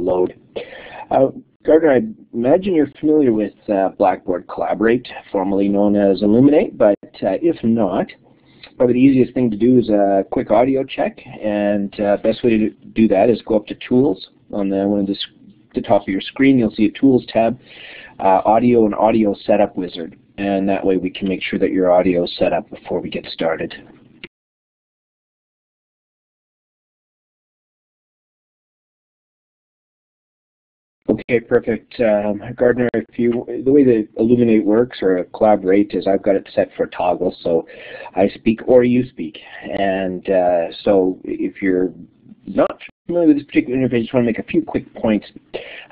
load. Uh, Gardner, I imagine you're familiar with Blackboard Collaborate, formerly known as Illuminate, but if not, probably the easiest thing to do is a quick audio check, and best way to do that is go up to Tools on the top of your screen. You'll see a Tools tab, Audio and Audio Setup Wizard, and that way we can make sure that your audio is set up before we get started. Okay, perfect. Gardner, the way that Illuminate works or Collaborate is I've got it set for toggle, so I speak or you speak. And so if you're not familiar with this particular interface, I just want to make a few quick points.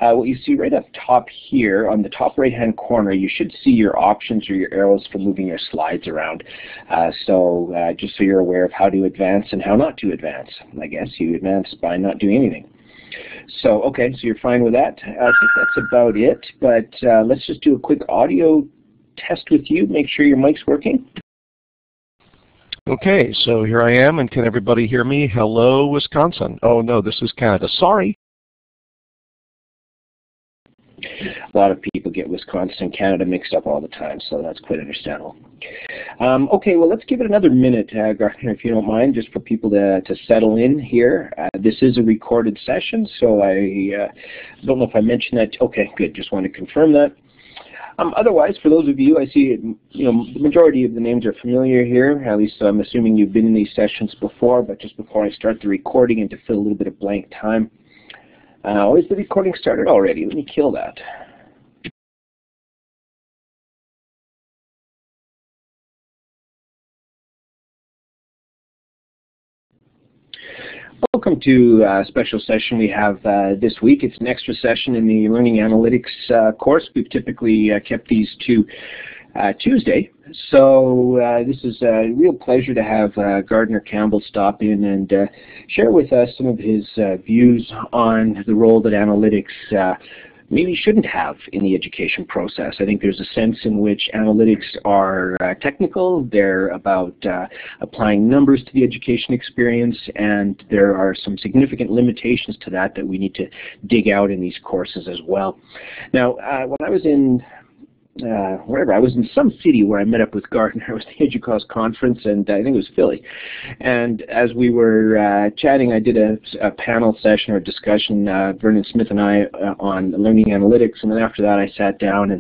What you see right up top here, on the top right-hand corner, you should see your options or your arrows for moving your slides around. Just so you're aware of how to advance and how not to advance. I guess you advance by not doing anything. So, okay, so you're fine with that. I think that's about it, but let's just do a quick audio test with you. Make sure your mic's working. Okay, so here I am, and can everybody hear me? Hello, Wisconsin. Oh, no, this is Canada. Sorry. A lot of people get Wisconsin and Canada mixed up all the time, so that's quite understandable. Okay, well, let's give it another minute, Gardner, if you don't mind, just for people to settle in here. This is a recorded session, so I don't know if I mentioned that. Okay, good. Just wanted to confirm that. Otherwise, for those of you, I see, the majority of the names are familiar here. At least I'm assuming you've been in these sessions before, but just before I start the recording and to fill a little bit of blank time. Is the recording started already? Let me kill that. Welcome to a special session we have this week. It's an extra session in the Learning Analytics course. We've typically kept these to Tuesday. So this is a real pleasure to have Gardner Campbell stop in and share with us some of his views on the role that analytics maybe shouldn't have in the education process. I think there's a sense in which analytics are technical, they're about applying numbers to the education experience, and there are some significant limitations to that we need to dig out in these courses as well. Now, when I was in I was in some city where I met up with Gardner. It was the EDUCAUSE conference, and I think it was Philly. And as we were chatting, I did a panel session or discussion, Vernon Smith and I, on learning analytics. And then after that, I sat down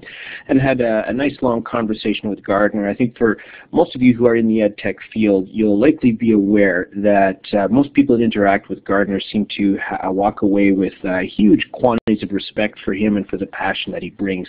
and had a nice long conversation with Gardner. I think for most of you who are in the ed tech field, you'll likely be aware that most people that interact with Gardner seem to walk away with huge quantities of respect for him and for the passion that he brings.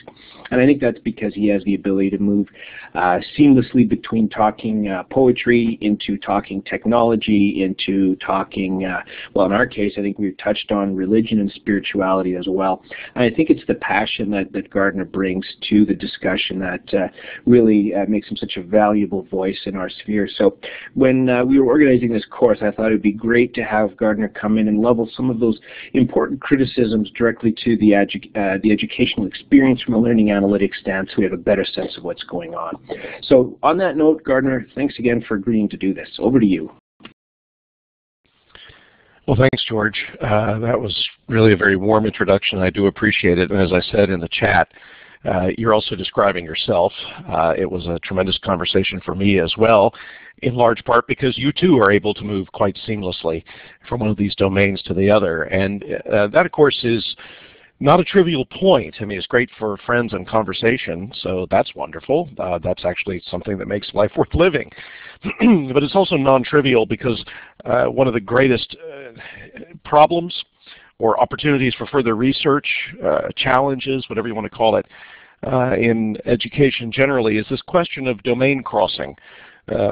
And I think that's because he has the ability to move seamlessly between talking poetry into talking technology into talking, well, in our case, I think we've touched on religion and spirituality as well. And I think it's the passion that Gardner brings to the discussion that really makes him such a valuable voice in our sphere. So when we were organizing this course, I thought it would be great to have Gardner come in and level some of those important criticisms directly to the educational experience from a learning analytics stance, so we have a better sense of what's going on. So on that note, Gardner, thanks again for agreeing to do this. Over to you. Well, thanks, George. That was really a very warm introduction. I do appreciate it. And as I said in the chat, you're also describing yourself. It was a tremendous conversation for me as well, in large part because you too are able to move quite seamlessly from one of these domains to the other. And that, of course, is not a trivial point. I mean, it's great for friends and conversation, so that's wonderful. That's actually something that makes life worth living. But it's also non-trivial because one of the greatest problems or opportunities for further research, challenges, whatever you want to call it, in education generally is this question of domain crossing,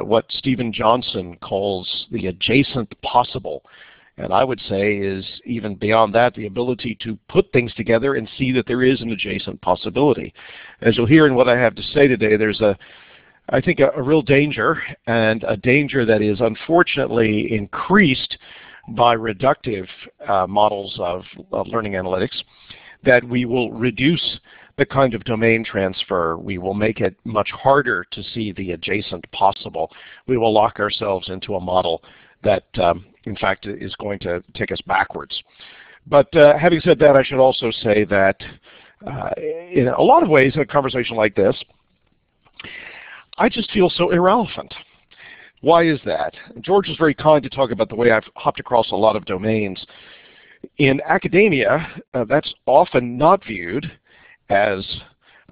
what Stephen Johnson calls the adjacent possible. And I would say is even beyond that, the ability to put things together and see that there is an adjacent possibility. As you'll hear in what I have to say today, there's I think a real danger, and a danger that is unfortunately increased by reductive models of learning analytics, that we will reduce the kind of domain transfer. We will make it much harder to see the adjacent possible. We will lock ourselves into a model that in fact is going to take us backwards. But having said that, I should also say that in a lot of ways, in a conversation like this, I just feel so irrelevant. Why is that? George is very kind to talk about the way I've hopped across a lot of domains. In academia, that's often not viewed as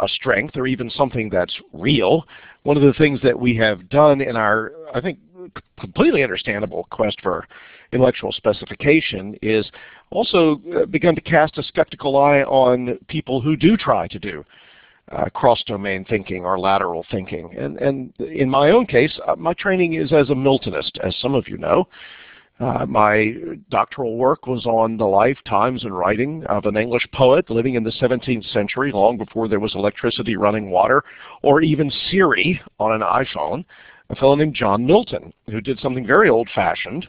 a strength or even something that's real. One of the things that we have done in our, I think, completely understandable quest for intellectual specification is also begun to cast a skeptical eye on people who do try to do cross-domain thinking or lateral thinking. And in my own case, my training is as a Miltonist, as some of you know. My doctoral work was on the life, times, and writing of an English poet living in the 17th century, long before there was electricity, running water, or even Siri on an iPhone, a fellow named John Milton, who did something very old-fashioned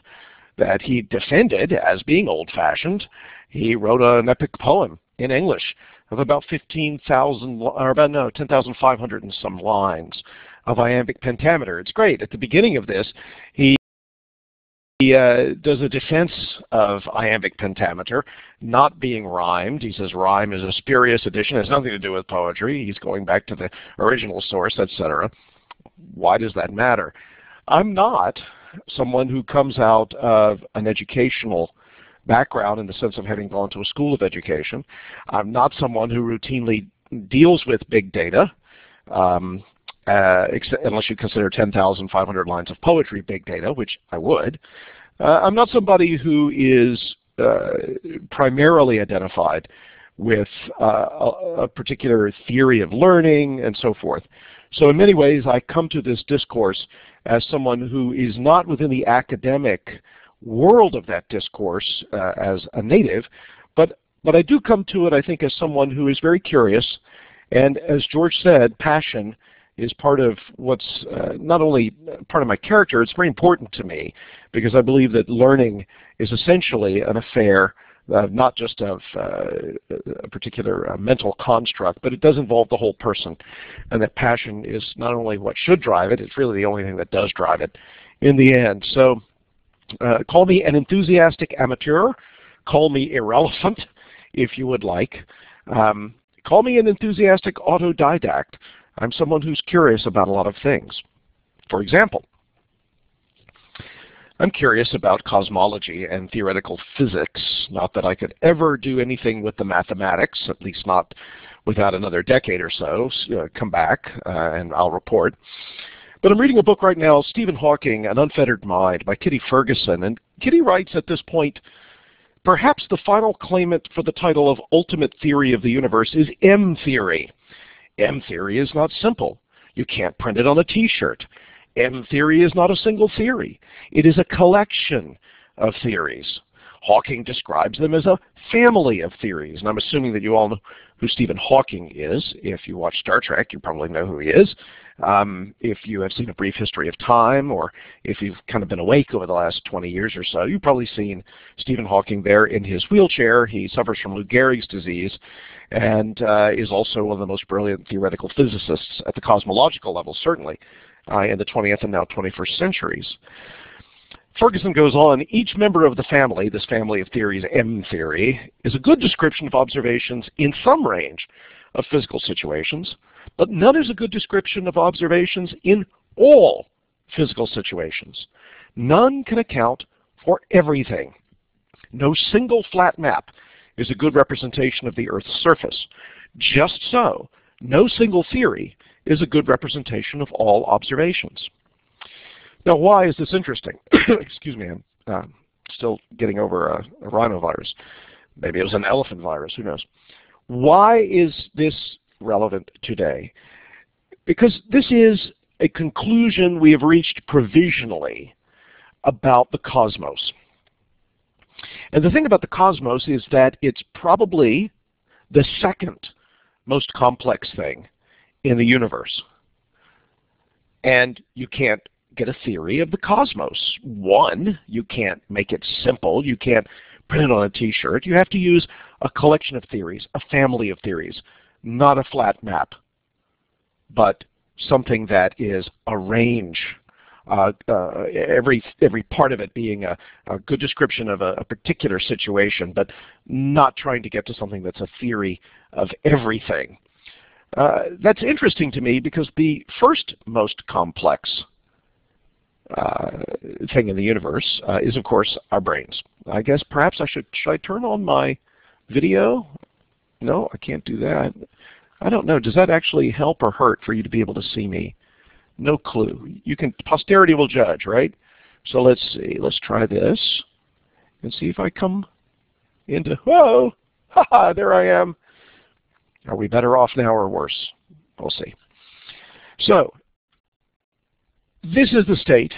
that he defended as being old-fashioned. He wrote an epic poem in English of about 10,500 and some lines of iambic pentameter. It's great. At the beginning of this, he does a defense of iambic pentameter not being rhymed. He says rhyme is a spurious addition. It has nothing to do with poetry. He's going back to the original source, etc. Why does that matter? I'm not someone who comes out of an educational background in the sense of having gone to a school of education. I'm not someone who routinely deals with big data, unless you consider 10,500 lines of poetry big data, which I would. I'm not somebody who is primarily identified with a particular theory of learning and so forth. So in many ways, I come to this discourse as someone who is not within the academic world of that discourse as a native, but I do come to it, I think, as someone who is very curious, and as George said, passion is part of what's not only part of my character, it's very important to me, because I believe that learning is essentially an affair not just of a particular mental construct, but it does involve the whole person, and that passion is not only what should drive it, it's really the only thing that does drive it in the end. So call me an enthusiastic amateur, call me irrelevant if you would like, call me an enthusiastic autodidact. I'm someone who's curious about a lot of things. For example, I'm curious about cosmology and theoretical physics. Not that I could ever do anything with the mathematics, at least not without another decade or so. Come back and I'll report. But I'm reading a book right now, Stephen Hawking, An Unfettered Mind by Kitty Ferguson. And Kitty writes at this point, perhaps the final claimant for the title of ultimate theory of the universe is M-theory. M-theory is not simple. You can't print it on a t-shirt. M-theory is not a single theory. It is a collection of theories. Hawking describes them as a family of theories, and I'm assuming that you all know who Stephen Hawking is. If you watch Star Trek, you probably know who he is. If you have seen A Brief History of Time, or if you've kind of been awake over the last 20 years or so, you've probably seen Stephen Hawking there in his wheelchair. He suffers from Lou Gehrig's disease and is also one of the most brilliant theoretical physicists at the cosmological level, certainly, in the 20th and now 21st centuries. Ferguson goes on, each member of the family, this family of theories, M-theory, is a good description of observations in some range of physical situations, but none is a good description of observations in all physical situations. None can account for everything. No single flat map is a good representation of the Earth's surface. Just so, no single theory is a good representation of all observations. Now, why is this interesting? Excuse me, I'm still getting over a rhinovirus. Maybe it was an elephant virus, who knows. Why is this relevant today? Because this is a conclusion we have reached provisionally about the cosmos. And the thing about the cosmos is that it's probably the second most complex thing in the universe. And you can't get a theory of the cosmos. One, you can't make it simple. You can't print it on a t-shirt. You have to use a collection of theories, a family of theories, not a flat map, but something that is a range every part of it being a good description of a particular situation, but not trying to get to something that's a theory of everything. That's interesting to me because the first most complex thing in the universe is, of course, our brains. I guess perhaps should I turn on my video? No, I can't do that. I don't know. Does that actually help or hurt for you to be able to see me? No clue. Posterity will judge, right? So let's see. Let's try this and see if I come into, whoa, haha, there I am. Are we better off now or worse? We'll see. So this is the state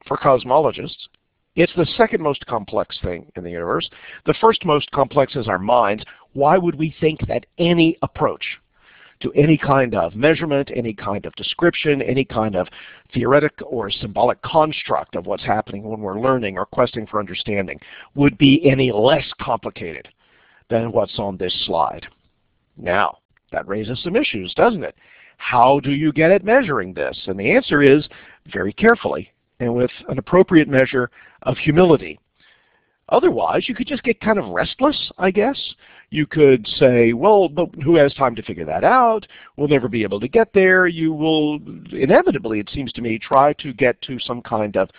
for cosmologists. It's the second most complex thing in the universe. The first most complex is our minds. Why would we think that any approach to any kind of measurement, any kind of description, any kind of theoretic or symbolic construct of what's happening when we're learning or questing for understanding would be any less complicated than what's on this slide? Now, that raises some issues, doesn't it? How do you get at measuring this? And the answer is very carefully and with an appropriate measure of humility. Otherwise, you could just get kind of restless, I guess. You could say, well, but who has time to figure that out? We'll never be able to get there. You will inevitably, it seems to me, try to get to some kind of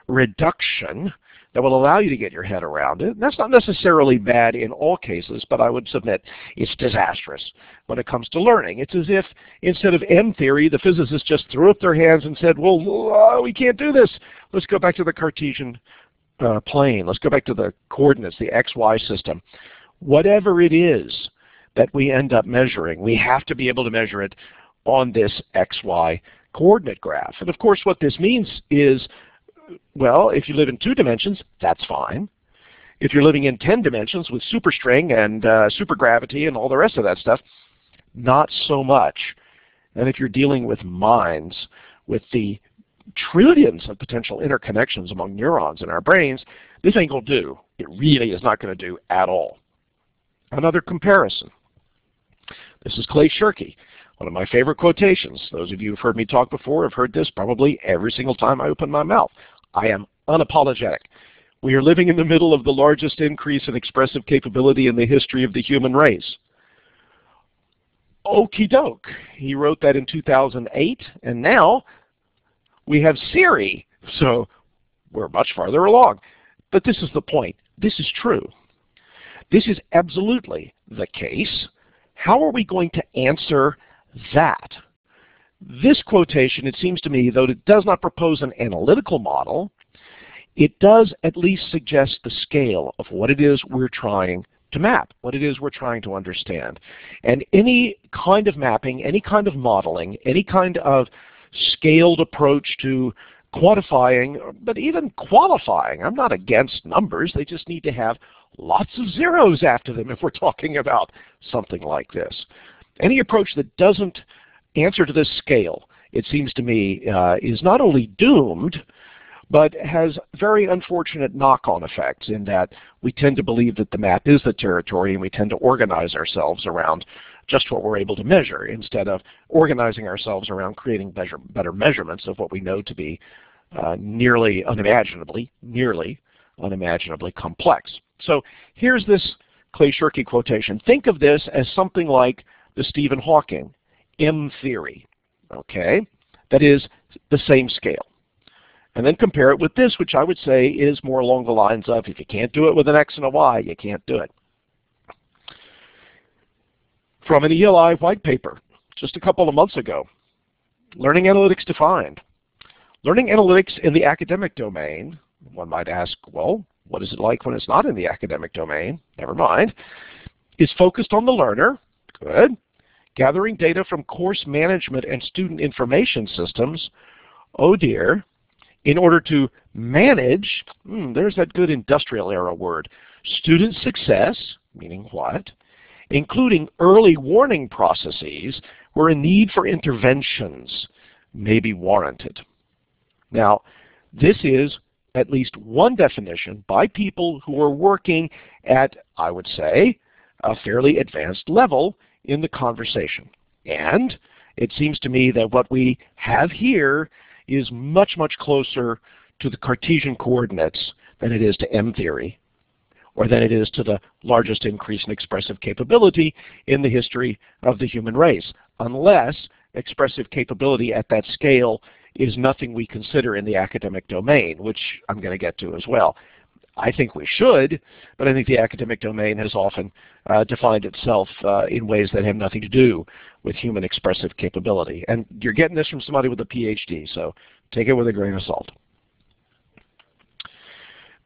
reduction that will allow you to get your head around it. And that's not necessarily bad in all cases, but I would submit it's disastrous when it comes to learning. It's as if instead of M theory, the physicists just threw up their hands and said, well, we can't do this. Let's go back to the Cartesian plane. Let's go back to the coordinates, the XY system. Whatever it is that we end up measuring, we have to be able to measure it on this XY coordinate graph. And of course what this means is, well, if you live in 2 dimensions, that's fine. If you're living in 10 dimensions with superstring and supergravity and all the rest of that stuff, not so much. And if you're dealing with minds, with the trillions of potential interconnections among neurons in our brains, this ain't going to do. It really is not going to do at all. Another comparison. This is Clay Shirky, one of my favorite quotations. Those of you who've heard me talk before have heard this probably every single time I open my mouth. I am unapologetic. We are living in the middle of the largest increase in expressive capability in the history of the human race. Okie doke. He wrote that in 2008, and now we have Siri, so we're much farther along. But this is the point. This is true. This is absolutely the case. How are we going to answer that? This quotation, it seems to me, though it does not propose an analytical model, it does at least suggest the scale of what it is we're trying to map, what it is we're trying to understand. And any kind of mapping, any kind of modeling, any kind of scaled approach to quantifying, but even qualifying. I'm not against numbers. They just need to have lots of zeros after them if we're talking about something like this. Any approach that doesn't answer to this scale, it seems to me, is not only doomed, but has very unfortunate knock-on effects in that we tend to believe that the map is the territory and we tend to organize ourselves around just what we're able to measure instead of organizing ourselves around creating better measurements of what we know to be nearly unimaginably complex. So here's this Clay Shirky quotation. Think of this as something like the Stephen Hawking M theory, okay? That is the same scale. And then compare it with this, which I would say is more along the lines of, if you can't do it with an X and a Y, you can't do it. From an ELI white paper just a couple of months ago, Learning Analytics Defined. Learning analytics in the academic domain, one might ask, well, what is it like when it's not in the academic domain? Never mind. Is focused on the learner, good. Gathering data from course management and student information systems, oh dear, in order to manage, there's that good industrial era word, student success, meaning what? Including early warning processes where a need for interventions may be warranted. Now, this is at least one definition by people who are working at, I would say, a fairly advanced level in the conversation. And it seems to me that what we have here is much, much closer to the Cartesian coordinates than it is to M theory, or than it is to the largest increase in expressive capability in the history of the human race, unless expressive capability at that scale is nothing we consider in the academic domain, which I'm going to get to as well. I think we should, but I think the academic domain has often defined itself in ways that have nothing to do with human expressive capability. And you're getting this from somebody with a PhD, so take it with a grain of salt.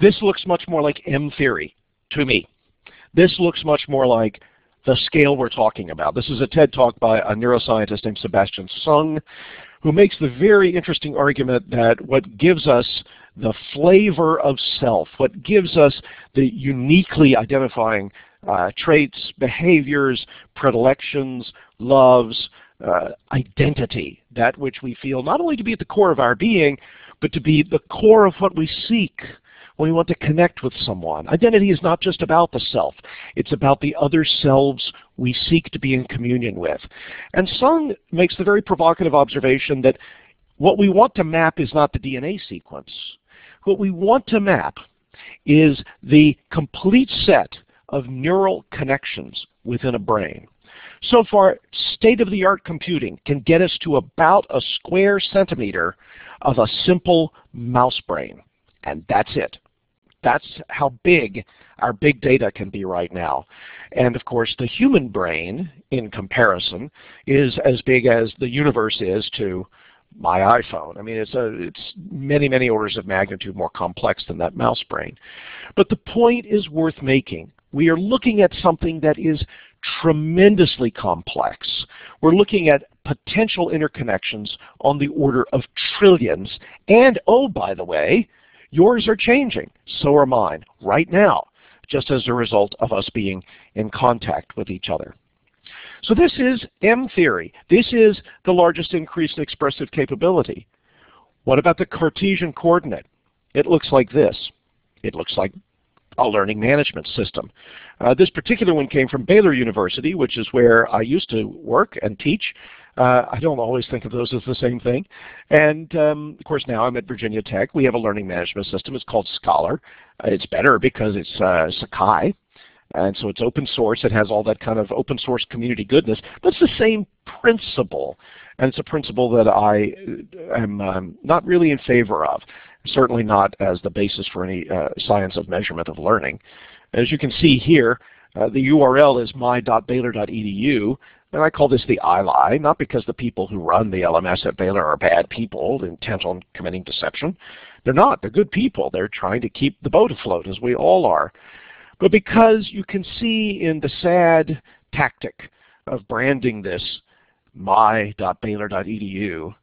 This looks much more like M theory to me. This looks much more like the scale we're talking about. This is a TED Talk by a neuroscientist named Sebastian Sung, who makes the very interesting argument that what gives us the flavor of self, what gives us the uniquely identifying traits, behaviors, predilections, loves, identity, that which we feel not only to be at the core of our being, but to be the core of what we seek when we want to connect with someone. Identity is not just about the self. It's about the other selves we seek to be in communion with. And Sung makes the very provocative observation that what we want to map is not the DNA sequence. What we want to map is the complete set of neural connections within a brain. So far, state-of-the-art computing can get us to about a square centimeter of a simple mouse brain, and that's it. That's how big our big data can be right now. And of course, the human brain, in comparison, is as big as the universe is to my iPhone. I mean, it's many, many orders of magnitude more complex than that mouse brain. But the point is worth making. We are looking at something that is tremendously complex. We're looking at potential interconnections on the order of trillions. And, oh, by the way, yours are changing. So are mine right now, just as a result of us being in contact with each other. So this is M theory. This is the largest increase in expressive capability. What about the Cartesian coordinate? It looks like this. It looks like a learning management system. This particular one came from Baylor University, which is where I used to work and teach. I don't always think of those as the same thing. And of course now I'm at Virginia Tech. We have a learning management system. It's called Scholar. It's better because it's Sakai. And so it's open source. It has all that kind of open source community goodness. But it's the same principle. And it's a principle that I am not really in favor of. Certainly not as the basis for any science of measurement of learning. As you can see here, the URL is my.baylor.edu. And I call this the I-lie, not because the people who run the LMS at Baylor are bad people intent on committing deception. They're not. They're good people. They're trying to keep the boat afloat, as we all are. But because you can see in the sad tactic of branding this my.baylor.edu,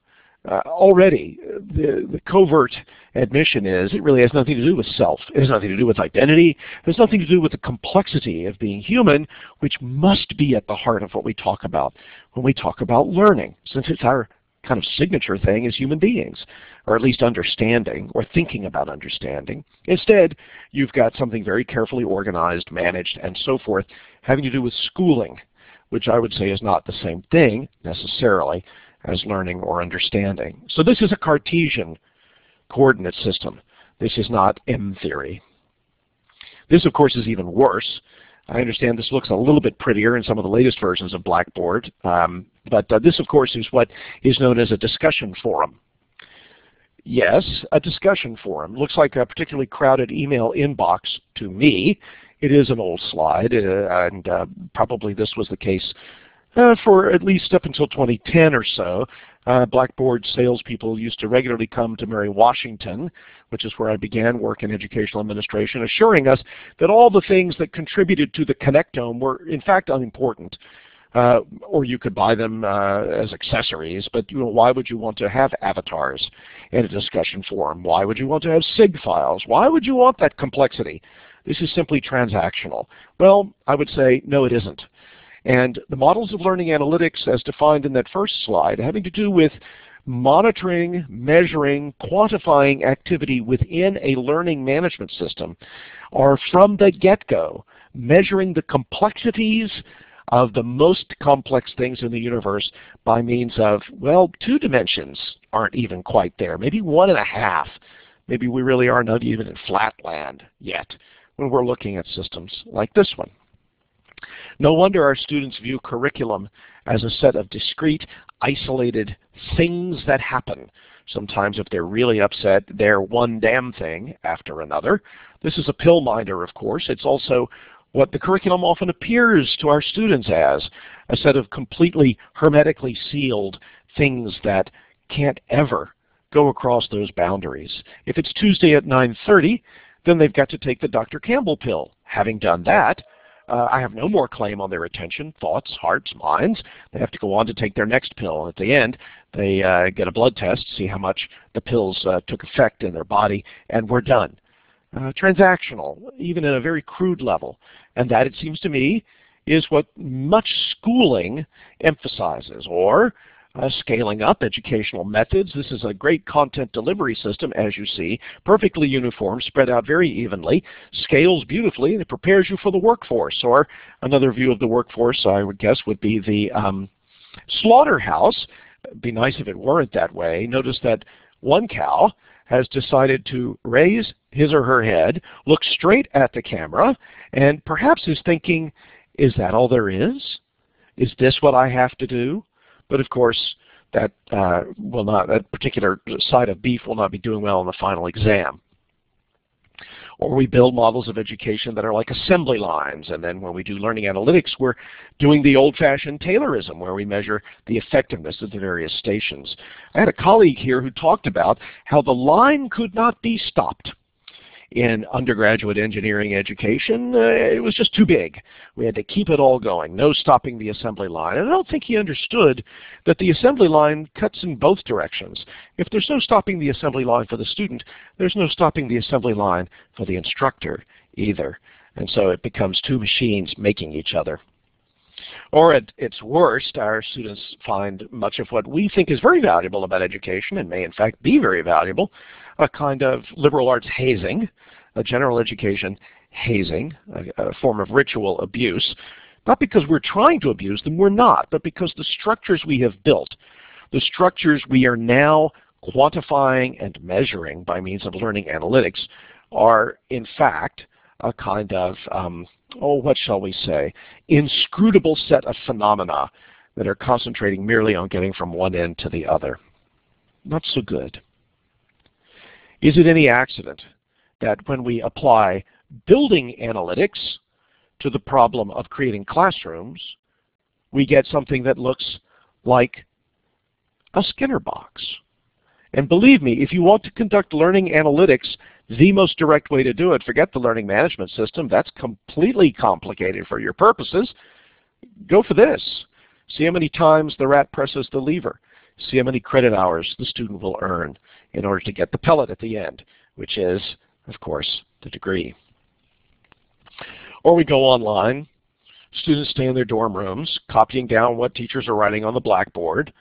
already the covert admission is it really has nothing to do with self. It has nothing to do with identity. It has nothing to do with the complexity of being human, which must be at the heart of what we talk about when we talk about learning, since it's our kind of signature thing as human beings, or at least understanding or thinking about understanding. Instead, you've got something very carefully organized, managed, and so forth, having to do with schooling, which I would say is not the same thing necessarily as learning or understanding. So this is a Cartesian coordinate system. This is not M theory. This, of course, is even worse. I understand this looks a little bit prettier in some of the latest versions of Blackboard, but this, of course, is what is known as a discussion forum. Yes, a discussion forum. Looks like a particularly crowded email inbox to me. It is an old slide, and probably this was the case for at least up until 2010 or so. Blackboard salespeople used to regularly come to Mary Washington, which is where I began work in educational administration, assuring us that all the things that contributed to the connectome were in fact unimportant. Or you could buy them as accessories, but why would you want to have avatars in a discussion forum? Why would you want to have SIG files? Why would you want that complexity? This is simply transactional. Well, I would say no, it isn't. And the models of learning analytics, as defined in that first slide, having to do with monitoring, measuring, quantifying activity within a learning management system, are from the get-go measuring the complexities of the most complex things in the universe by means of, well, 2 dimensions aren't even quite there, maybe 1.5. Maybe we really are not even in flatland yet when we're looking at systems like this one. No wonder our students view curriculum as a set of discrete, isolated things that happen. Sometimes if they're really upset, they're one damn thing after another. This is a pill minder, of course. It's also what the curriculum often appears to our students as, a set of completely hermetically sealed things that can't ever go across those boundaries. If it's Tuesday at 9:30, then they've got to take the Dr. Campbell pill. Having done that, I have no more claim on their attention, thoughts, hearts, minds. They have to go on to take their next pill. At the end, they get a blood test, see how much the pills took effect in their body, and we're done. Transactional, even at a very crude level. And that, it seems to me, is what much schooling emphasizes, or scaling up educational methods. This is a great content delivery system, as you see, perfectly uniform, spread out very evenly, scales beautifully, and it prepares you for the workforce. Or another view of the workforce, I would guess, would be the slaughterhouse. It'd be nice if it weren't that way. Notice that one cow has decided to raise his or her head, look straight at the camera, and perhaps is thinking, is that all there is? Is this what I have to do? But of course, that particular side of beef will not be doing well in the final exam. Or we build models of education that are like assembly lines, and then when we do learning analytics, we're doing the old-fashioned Taylorism, where we measure the effectiveness of the various stations. I had a colleague here who talked about how the line could not be stopped. In undergraduate engineering education, it was just too big. We had to keep it all going, no stopping the assembly line. And I don't think he understood that the assembly line cuts in both directions. If there's no stopping the assembly line for the student, there's no stopping the assembly line for the instructor either. And so it becomes 2 machines making each other. Or at its worst, our students find much of what we think is very valuable about education, and may in fact be very valuable, a kind of liberal arts hazing, a general education hazing, a form of ritual abuse. Not because we're trying to abuse them, we're not, but because the structures we have built, the structures we are now quantifying and measuring by means of learning analytics, are in fact a kind of, what shall we say, inscrutable set of phenomena that are concentrating merely on getting from one end to the other. Not so good. Is it any accident that when we apply building analytics to the problem of creating classrooms, we get something that looks like a Skinner box? And believe me, if you want to conduct learning analytics, the most direct way to do it, forget the learning management system, that's completely complicated for your purposes. Go for this. See how many times the rat presses the lever. See how many credit hours the student will earn in order to get the pellet at the end, which is, of course, the degree. Or we go online. Students stay in their dorm rooms, copying down what teachers are writing on the blackboard.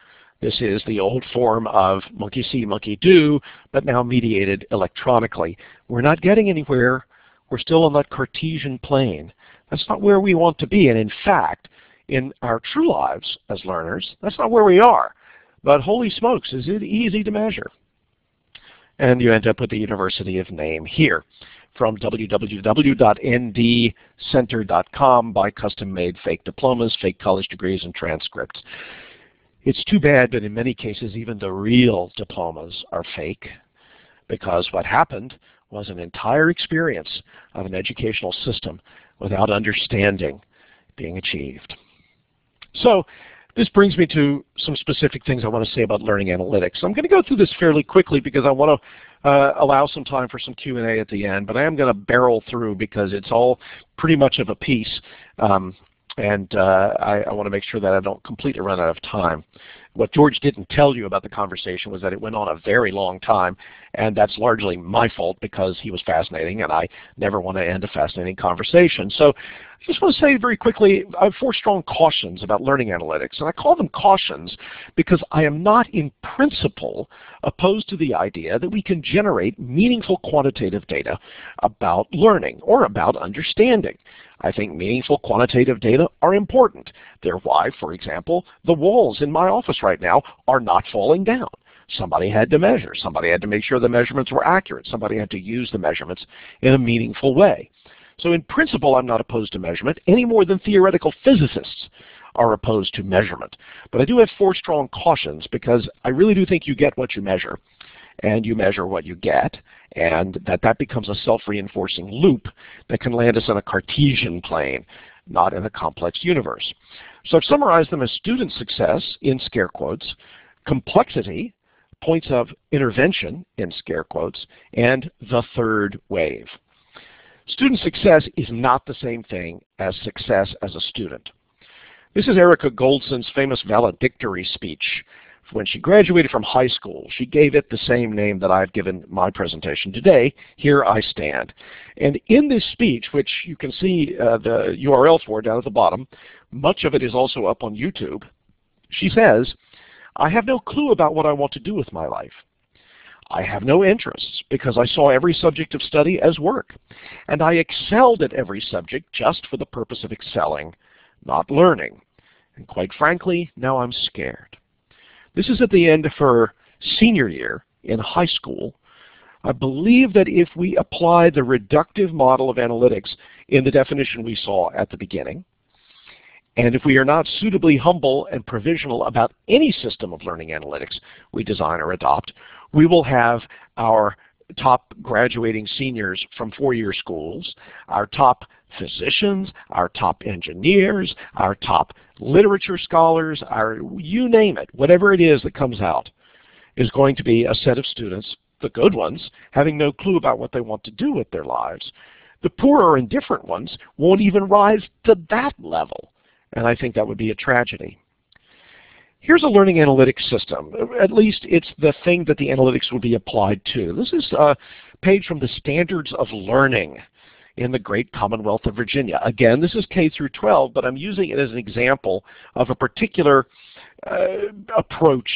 This is the old form of monkey see, monkey do, but now mediated electronically. We're not getting anywhere. We're still on that Cartesian plane. That's not where we want to be. And in fact, in our true lives as learners, that's not where we are. But holy smokes, is it easy to measure? And you end up with the university of name here. From www.ndcenter.com, buy custom-made fake diplomas, fake college degrees, and transcripts. It's too bad that in many cases even the real diplomas are fake, because what happened was an entire experience of an educational system without understanding being achieved. So this brings me to some specific things I want to say about learning analytics. I'm going to go through this fairly quickly because I want to allow some time for some Q&A at the end, but I am going to barrel through because it's all pretty much of a piece. I want to make sure that I don't completely run out of time. What George didn't tell you about the conversation was that it went on a very long time, and that's largely my fault because he was fascinating, and I never want to end a fascinating conversation. So I just want to say very quickly, I have 4 strong cautions about learning analytics, and I call them cautions because I am not in principle opposed to the idea that we can generate meaningful quantitative data about learning or about understanding. I think meaningful quantitative data are important. They're why, for example, the walls in my office right now are not falling down. Somebody had to measure. Somebody had to make sure the measurements were accurate. Somebody had to use the measurements in a meaningful way. So in principle, I'm not opposed to measurement any more than theoretical physicists are opposed to measurement. But I do have 4 strong cautions because I really do think you get what you measure, and you measure what you get, and that becomes a self-reinforcing loop that can land us in a Cartesian plane, not in a complex universe. So I've summarized them as student success, in scare quotes, complexity, points of intervention, in scare quotes, and the third wave. Student success is not the same thing as success as a student. This is Erica Goldson's famous valedictory speech. When she graduated from high school, she gave it the same name that I've given my presentation today, Here I Stand. And in this speech, which you can see the URL for down at the bottom, much of it is also up on YouTube, she says, "I have no clue about what I want to do with my life. I have no interests because I saw every subject of study as work, and I excelled at every subject just for the purpose of excelling, not learning. And quite frankly, now I'm scared." This is at the end of her senior year in high school. I believe that if we apply the reductive model of analytics in the definition we saw at the beginning, and if we are not suitably humble and provisional about any system of learning analytics we design or adopt, we will have our top graduating seniors from 4-year schools, our top physicians, our top engineers, our top literature scholars, you name it, whatever it is that comes out, is going to be a set of students, the good ones, having no clue about what they want to do with their lives. The poorer and indifferent ones won't even rise to that level, and I think that would be a tragedy. Here's a learning analytics system. At least it's the thing that the analytics will be applied to. This is a page from the Standards of Learning in the Great Commonwealth of Virginia. Again, this is K through 12, but I'm using it as an example of a particular approach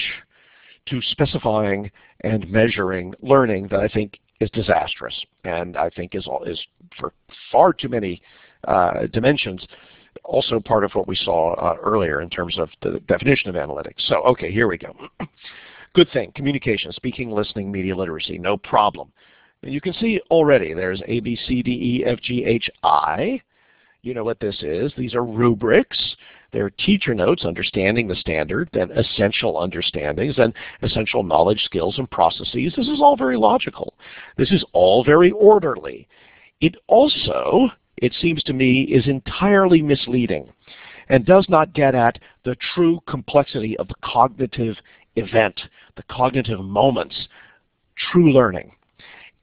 to specifying and measuring learning that I think is disastrous, and I think is for far too many dimensions also part of what we saw earlier in terms of the definition of analytics. So, okay, here we go. Good thing, communication, speaking, listening, media literacy, no problem. You can see already there's A, B, C, D, E, F, G, H, I. You know what this is. These are rubrics. They're teacher notes, understanding the standard, then essential understandings, and essential knowledge, skills, and processes. This is all very logical. This is all very orderly. It also, it seems to me, is entirely misleading and does not get at the true complexity of the cognitive event, the cognitive moments, true learning.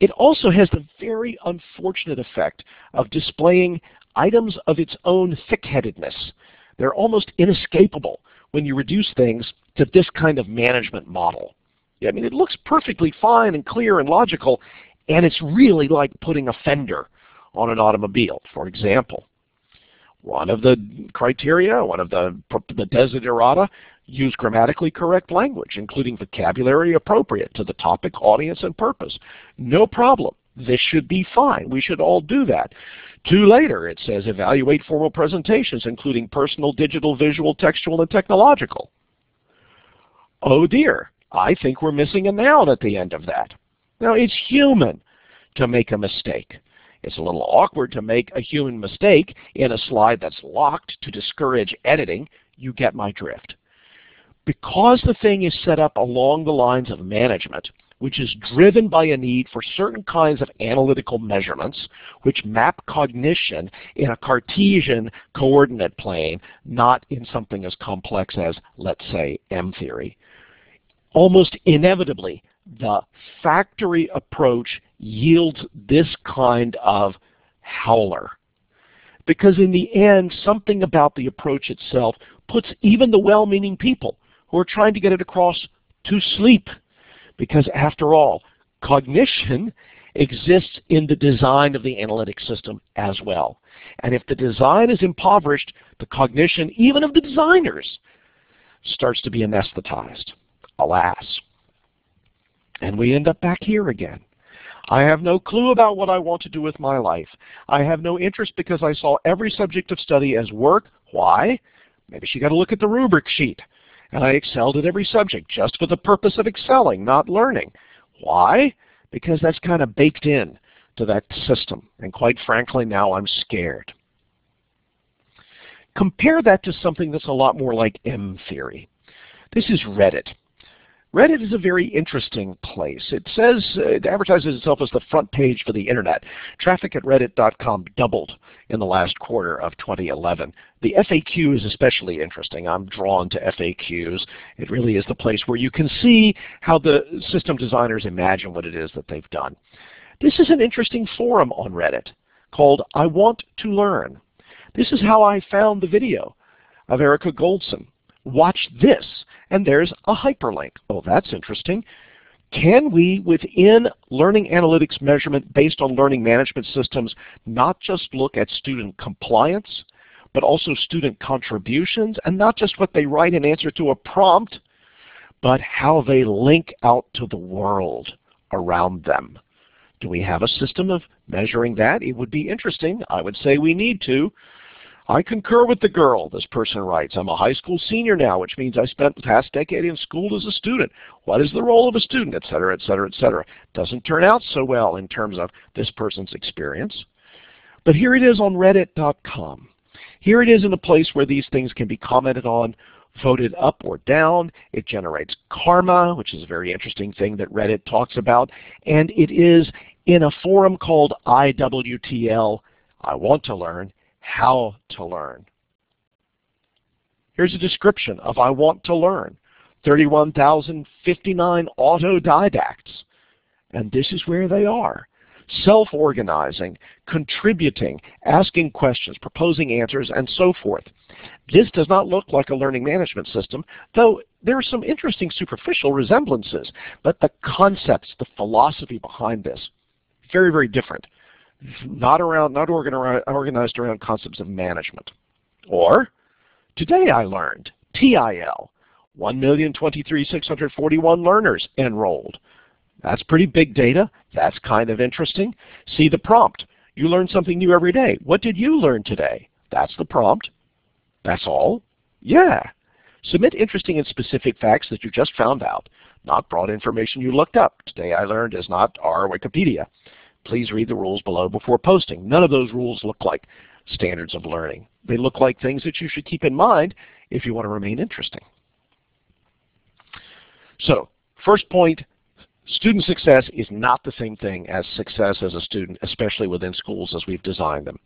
It also has the very unfortunate effect of displaying items of its own thick-headedness. They're almost inescapable when you reduce things to this kind of management model. I mean, it looks perfectly fine and clear and logical, and it's really like putting a fender on an automobile, for example. One of the criteria, one of the desiderata, use grammatically correct language, including vocabulary appropriate to the topic, audience, and purpose. No problem. This should be fine. We should all do that. 2 later, it says evaluate formal presentations, including personal, digital, visual, textual, and technological. Oh dear, I think we're missing a noun at the end of that. Now, it's human to make a mistake. It's a little awkward to make a human mistake in a slide that's locked to discourage editing. You get my drift. Because the thing is set up along the lines of management, which is driven by a need for certain kinds of analytical measurements, which map cognition in a Cartesian coordinate plane, not in something as complex as, let's say, M theory, almost inevitably, the factory approach yields this kind of howler. Because in the end, something about the approach itself puts even the well-meaning people who are trying to get it across to sleep. Because after all, cognition exists in the design of the analytic system as well. And if the design is impoverished, the cognition, even of the designers, starts to be anesthetized, alas. And we end up back here again. I have no clue about what I want to do with my life. I have no interest because I saw every subject of study as work. Why? Maybe she got to look at the rubric sheet. And I excelled at every subject just for the purpose of excelling, not learning. Why? Because that's kind of baked in to that system. And quite frankly, now I'm scared. Compare that to something that's a lot more like M theory. This is Reddit. Reddit is a very interesting place. It says, it advertises itself as the front page for the internet. Traffic at reddit.com doubled in the last quarter of 2011. The FAQ is especially interesting. I'm drawn to FAQs. It really is the place where you can see how the system designers imagine what it is that they've done. This is an interesting forum on Reddit called I Want to Learn. This is how I found the video of Erica Goldson. Watch this, and there's a hyperlink. Oh, that's interesting. Can we, within learning analytics measurement based on learning management systems, not just look at student compliance, but also student contributions, and not just what they write in answer to a prompt, but how they link out to the world around them? Do we have a system of measuring that? It would be interesting. I would say we need to. I concur with the girl, this person writes. I'm a high school senior now, which means I spent the past decade in school as a student. What is the role of a student, et cetera, et cetera, et cetera. Doesn't turn out so well in terms of this person's experience. But here it is on reddit.com. Here it is in a place where these things can be commented on, voted up or down. It generates karma, which is a very interesting thing that Reddit talks about. And it is in a forum called IWTL, I Want to Learn, How to Learn. Here's a description of I Want to Learn. 31,059 autodidacts. And this is where they are. Self-organizing, contributing, asking questions, proposing answers, and so forth. This does not look like a learning management system, though there are some interesting superficial resemblances. But the concepts, the philosophy behind this, very, very different. Not organized around concepts of management. Or, today I learned, TIL, 1,023,641 learners enrolled. That's pretty big data. That's kind of interesting. See the prompt. You learn something new every day. What did you learn today? That's the prompt. That's all? Yeah. Submit interesting and specific facts that you just found out, not broad information you looked up. Today I learned is not our Wikipedia. Please read the rules below before posting. None of those rules look like standards of learning. They look like things that you should keep in mind if you want to remain interesting. So, first point, student success is not the same thing as success as a student, especially within schools as we've designed them.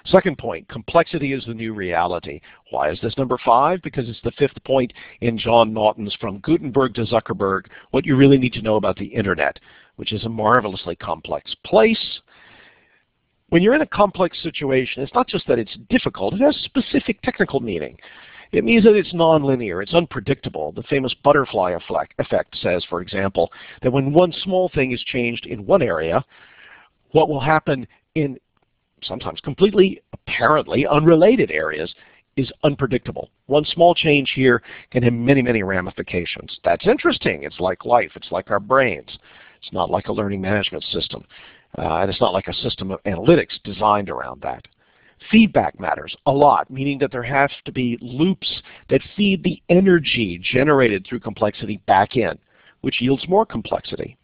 Second point, complexity is the new reality. Why is this number 5? Because it's the 5th point in John Naughton's From Gutenberg to Zuckerberg, What You Really Need to Know About the Internet, which is a marvelously complex place. When you're in a complex situation, it's not just that it's difficult, it has specific technical meaning. It means that it's nonlinear, it's unpredictable. The famous butterfly effect says, for example, that when one small thing is changed in one area, what will happen in sometimes completely, apparently unrelated areas is unpredictable. One small change here can have many, many ramifications. That's interesting. It's like life. It's like our brains. It's not like a learning management system. And it's not like a system of analytics designed around that. Feedback matters a lot, meaning that there have to be loops that feed the energy generated through complexity back in, which yields more complexity.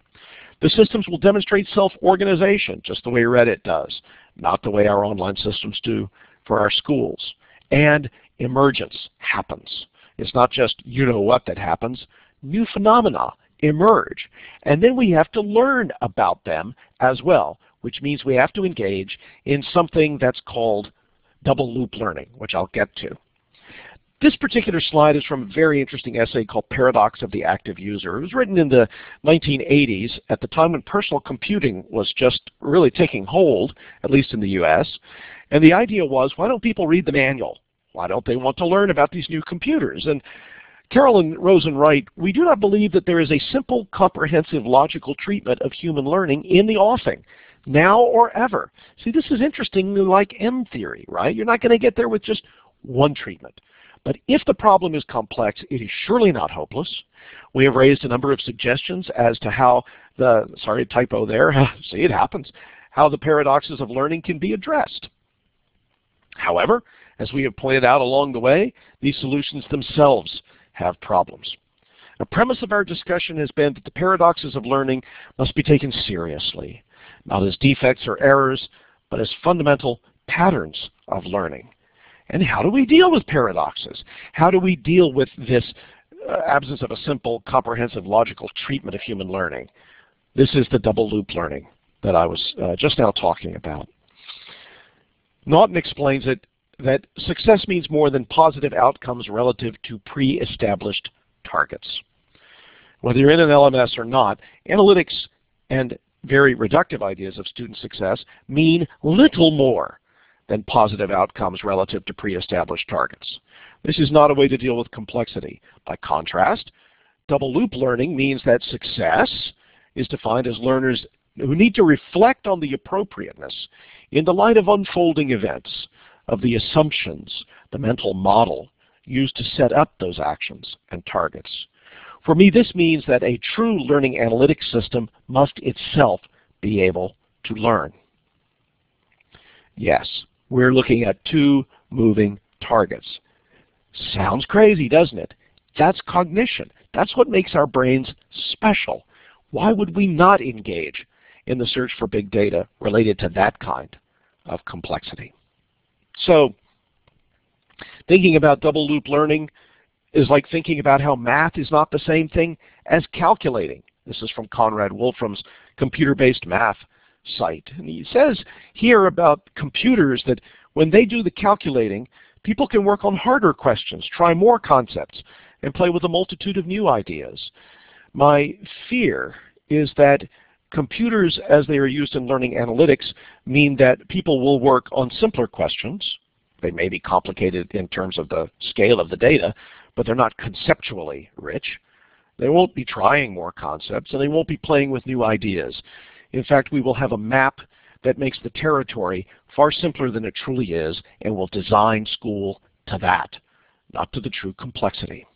The systems will demonstrate self-organization, just the way Reddit does, not the way our online systems do for our schools. And emergence happens. It's not just you-know-what that happens. New phenomena emerge. And then we have to learn about them as well, which means we have to engage in something that's called double loop learning, which I'll get to. This particular slide is from a very interesting essay called Paradox of the Active User. It was written in the 1980s at the time when personal computing was just really taking hold, at least in the US. And the idea was, why don't people read the manual? Why don't they want to learn about these new computers? And Carolyn Rosen writes, "We do not believe that there is a simple, comprehensive, logical treatment of human learning in the offing, now or ever." See, this is interesting, like M theory, right? You're not going to get there with just one treatment. But if the problem is complex, it is surely not hopeless. We have raised a number of suggestions as to how the, sorry, typo there, see, it happens, how the paradoxes of learning can be addressed. However, as we have pointed out along the way, these solutions themselves have problems. The premise of our discussion has been that the paradoxes of learning must be taken seriously, not as defects or errors, but as fundamental patterns of learning. And how do we deal with paradoxes? How do we deal with this absence of a simple, comprehensive, logical treatment of human learning? This is the double loop learning that I was just now talking about. Naughton explains it that success means more than positive outcomes relative to pre-established targets. Whether you're in an LMS or not, analytics and very reductive ideas of student success mean little more than positive outcomes relative to pre-established targets. This is not a way to deal with complexity. By contrast, double loop learning means that success is defined as learners who need to reflect on the appropriateness in the light of unfolding events, of the assumptions, the mental model used to set up those actions and targets. For me, this means that a true learning analytics system must itself be able to learn. Yes, we're looking at two moving targets. Sounds crazy, doesn't it? That's cognition. That's what makes our brains special. Why would we not engage in the search for big data related to that kind of complexity? So, thinking about double loop learning is like thinking about how math is not the same thing as calculating. This is from Conrad Wolfram's computer-based math site. And he says here about computers that when they do the calculating, people can work on harder questions, try more concepts, and play with a multitude of new ideas. My fear is that computers, as they are used in learning analytics, mean that people will work on simpler questions. They may be complicated in terms of the scale of the data, but they're not conceptually rich. They won't be trying more concepts, and they won't be playing with new ideas. In fact, we will have a map that makes the territory far simpler than it truly is, and will design school to that, not to the true complexity.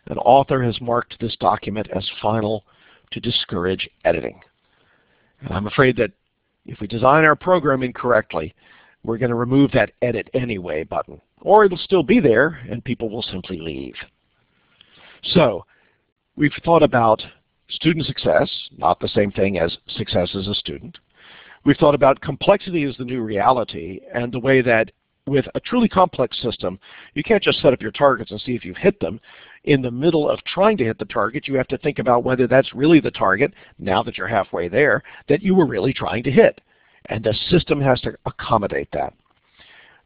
An author has marked this document as final to discourage editing. And I'm afraid that if we design our program incorrectly, we're going to remove that edit anyway button. Or it'll still be there and people will simply leave. So we've thought about student success, not the same thing as success as a student. We've thought about complexity as the new reality and the way that with a truly complex system, you can't just set up your targets and see if you've hit them. In the middle of trying to hit the target, you have to think about whether that's really the target, now that you're halfway there, that you were really trying to hit. And the system has to accommodate that.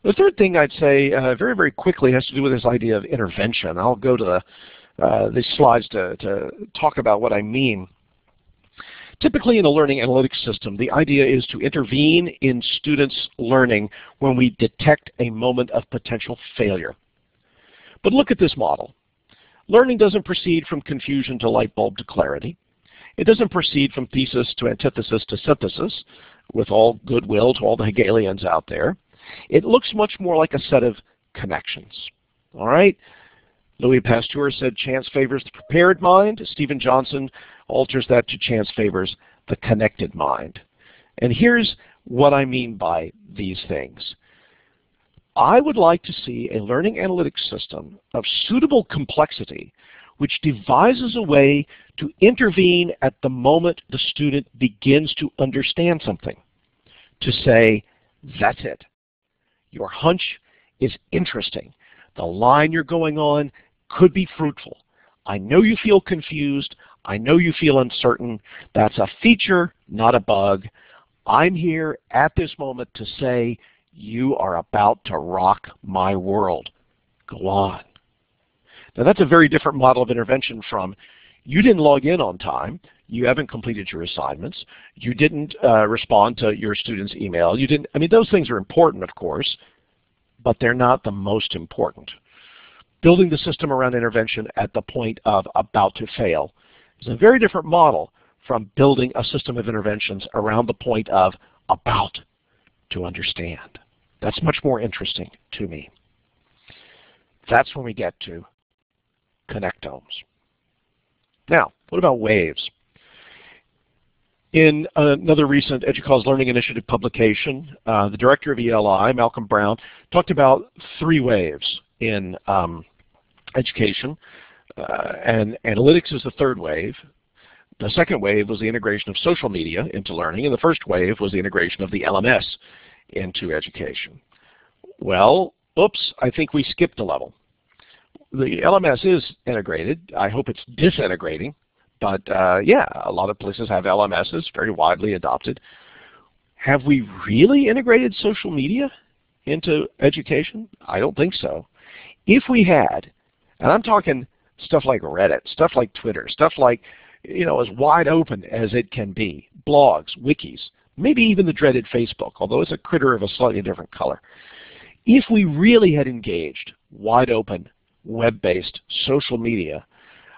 The third thing I'd say very, very quickly has to do with this idea of intervention. I'll go to these slides to talk about what I mean. Typically in a learning analytics system, the idea is to intervene in students' learning when we detect a moment of potential failure. But look at this model. Learning doesn't proceed from confusion to light bulb to clarity. It doesn't proceed from thesis to antithesis to synthesis, with all goodwill to all the Hegelians out there. It looks much more like a set of connections. All right? Louis Pasteur said chance favors the prepared mind. Stephen Johnson alters that to chance favors the connected mind. And here's what I mean by these things. I would like to see a learning analytics system of suitable complexity which devises a way to intervene at the moment the student begins to understand something. To say, that's it. Your hunch is interesting. The line you're going on could be fruitful. I know you feel confused. I know you feel uncertain. That's a feature, not a bug. I'm here at this moment to say, you are about to rock my world. Go on. Now that's a very different model of intervention from, you didn't log in on time, you haven't completed your assignments, you didn't respond to your student's email, you didn't, I mean those things are important of course, but they're not the most important. building the system around intervention at the point of about to fail is a very different model from building a system of interventions around the point of about to understand. That's much more interesting to me. That's when we get to connectomes. Now, what about waves? In another recent EDUCAUSE Learning Initiative publication, the director of ELI, Malcolm Brown, talked about 3 waves in education, and analytics is the 3rd wave. The 2nd wave was the integration of social media into learning, and the 1st wave was the integration of the LMS into education. Well, oops, I think we skipped a level. The LMS is integrated. I hope it's disintegrating, but yeah, a lot of places have LMSs, very widely adopted. Have we really integrated social media into education? I don't think so. If we had, and I'm talking stuff like Reddit, stuff like Twitter, stuff like, you know, as wide open as it can be, blogs, wikis, maybe even the dreaded Facebook, although it's a critter of a slightly different color. If we really had engaged wide open, web-based social media,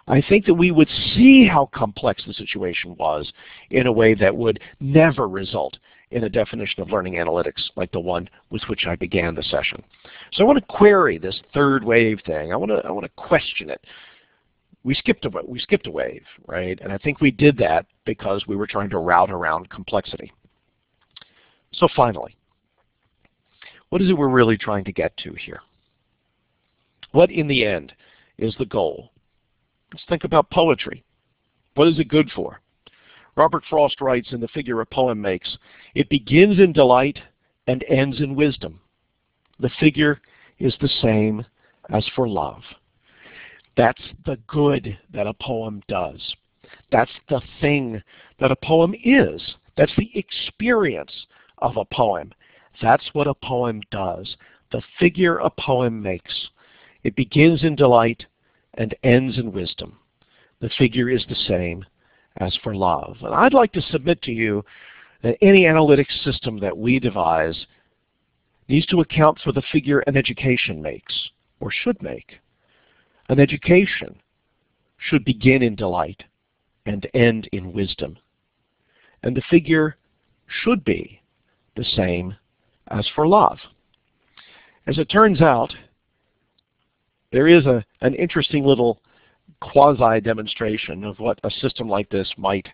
I think that we would see how complex the situation was in a way that would never result in a definition of learning analytics like the one with which I began the session. So I want to query this 3rd wave thing. I want to question it. We skipped a wave, right? And I think we did that because we were trying to route around complexity. So finally, what is it we're really trying to get to here? What in the end is the goal? Let's think about poetry. What is it good for? Robert Frost writes in the figure a poem makes, it begins in delight and ends in wisdom. The figure is the same as for love. That's the good that a poem does. That's the thing that a poem is. That's the experience of a poem. That's what a poem does. The figure a poem makes. It begins in delight and ends in wisdom. The figure is the same as for love. And I'd like to submit to you that any analytics system that we devise needs to account for the figure an education makes, or should make. An education should begin in delight and end in wisdom. And the figure should be the same as for love. As it turns out, there is an interesting little quasi-demonstration of what a system like this might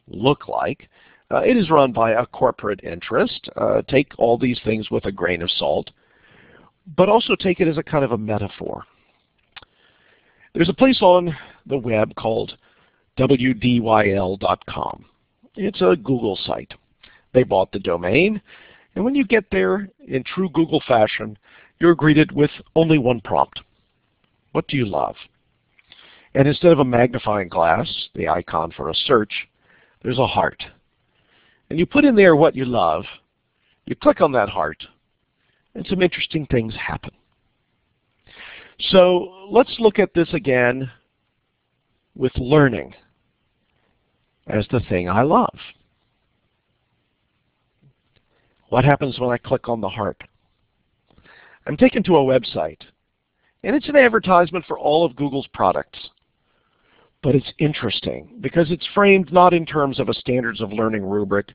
look like. It is run by a corporate interest. Take all these things with a grain of salt, but also take it as a kind of a metaphor. There's a place on the web called wdyl.com. It's a Google site. They bought the domain, and when you get there in true Google fashion, you're greeted with only one prompt. What do you love? And instead of a magnifying glass, the icon for a search, there's a heart. And you put in there what you love, you click on that heart, and some interesting things happen. So let's look at this again with learning as the thing I love. What happens when I click on the heart? I'm taken to a website, and it's an advertisement for all of Google's products. But it's interesting because it's framed not in terms of a standards of learning rubric